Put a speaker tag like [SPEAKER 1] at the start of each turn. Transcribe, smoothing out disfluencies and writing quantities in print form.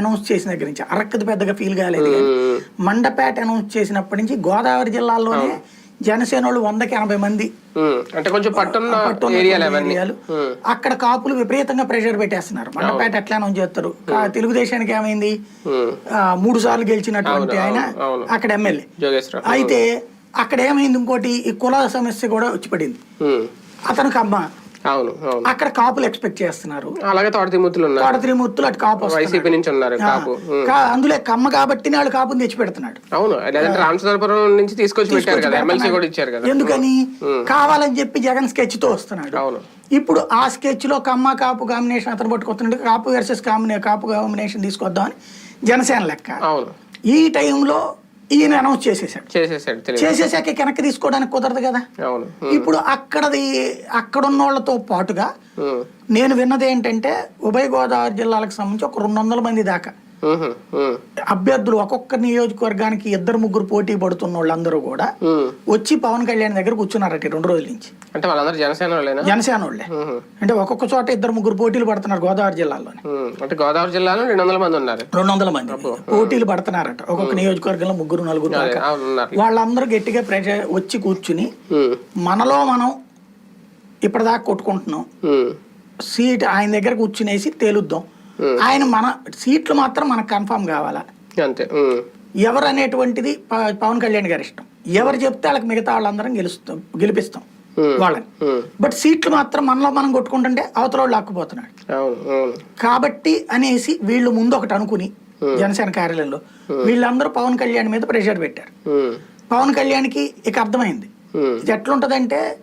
[SPEAKER 1] Announce చేసిన దగ్గర నుంచి అరక్కది పెద్దగా ఫీల్ కాలేదు కానీ మండపేట అనౌన్స్ చేసినప్పటి నుంచి గోదావరి జిల్లాలోనే జనసేన వాళ్ళు 180 మంది
[SPEAKER 2] అంటే కొంచెం పట్టున్న ఏరియాలు
[SPEAKER 1] అక్కడ కాపులు విపరీతంగా ప్రెషర్ పెట్టేస్తున్నారు. మండపేట ఎట్లా అనౌన్స్ చేస్తారు? తెలుగుదేశానికి ఏమైంది, 3 సార్లు గెలిచినటువంటి ఆయన అక్కడ ఎమ్మెల్యే. అయితే అక్కడ ఏమైంది, ఇంకోటి ఈ కుల సమస్య కూడా వచ్చి పడింది. అతనికి అమ్మ అక్కడ కాపులు ఎక్స్పెక్ట్ చేస్తున్నారు.
[SPEAKER 2] అలాగే
[SPEAKER 1] తోటత్రిమూర్తులు అటు కాపు
[SPEAKER 2] వైసీపీ నుంచి ఉన్నారు.
[SPEAKER 1] అందులో కమ్మ కాబట్టి వాళ్ళు కాపుని తెచ్చి పెడుతున్నాడు.
[SPEAKER 2] అవును, రామచంద్రపురం నుంచి తీసుకొచ్చి పెట్టారు కదా, ఎమ్మెల్సీ కూడా ఇచ్చారు కదా.
[SPEAKER 1] ఎందుకని కావాలని చెప్పి జగన్ స్కెచ్ తో వస్తున్నాడు.
[SPEAKER 2] అవును,
[SPEAKER 1] ఇప్పుడు ఆ స్కెచ్ లో కమ్మ కాపు కాంబినేషన్ అతను పట్టుకొస్తున్నాడు. కాపు వర్సెస్ కాపు కాంబినేషన్ తీసుకొద్దామని జనసేన లెక్క.
[SPEAKER 2] అవును,
[SPEAKER 1] ఈ టైంలో ఈయన అనౌన్స్ చేసేసాక వెనక్కి తీసుకోవడానికి కుదరదు కదా. ఇప్పుడు అక్కడున్న వాళ్ళతో పాటుగా నేను విన్నది ఏంటంటే ఉభయ గోదావరి జిల్లాలకు సంబంధించి ఒక 200 మంది దాకా అభ్యర్థులు ఒక్కొక్క నియోజకవర్గానికి 2-3 పోటీ పడుతున్న వాళ్ళందరూ కూడా వచ్చి పవన్ కళ్యాణ్ దగ్గర కూర్చున్నారట 2 రోజుల నుంచి.
[SPEAKER 2] అంటే వాళ్ళందరూ జనసేన
[SPEAKER 1] వాళ్ళే. అంటే ఒక్కొక్క చోట 2-3 పోటీలు పడుతున్నారు గోదావరి జిల్లాలోనే.
[SPEAKER 2] అంటే గోదావరి జిల్లాలో 200 మంది ఉన్నారు.
[SPEAKER 1] 200 మంది పోటీలు పడుతున్నారట ఒక్కొక్క నియోజకవర్గంలో 3-4 దాకా. వాళ్ళందరూ గట్టిగా వచ్చి కూర్చుని మనలో మనం ఇప్పటిదాకా కొట్టుకుంటున్నాం, సీట్ ఆయన దగ్గర కూర్చునేసి తేలుద్దాం, ఆయన మన సీట్లు మాత్రం మనకు కన్ఫర్మ్ కావాలా
[SPEAKER 2] అంతే.
[SPEAKER 1] ఎవరు అనేటువంటిది పవన్ కళ్యాణ్ గారి ఇష్టం. ఎవరు చెప్తే వాళ్ళకి మిగతా వాళ్ళందరం గెలిపిస్తాం వాళ్ళని. బట్ సీట్లు మాత్రం మనలో మనం కొట్టుకుంటుంటే అవతల వాళ్ళు లాక్కుపోతున్నాడు. కాబట్టి అనేసి వీళ్ళు ముందు ఒకటి అనుకుని జనసేన కార్యాలయంలో వీళ్ళందరూ పవన్ కళ్యాణ్ మీద ప్రెషర్ పెట్టారు. పవన్ కళ్యాణ్కి ఇక అర్థమైంది ఇది ఎట్లుంటదంటే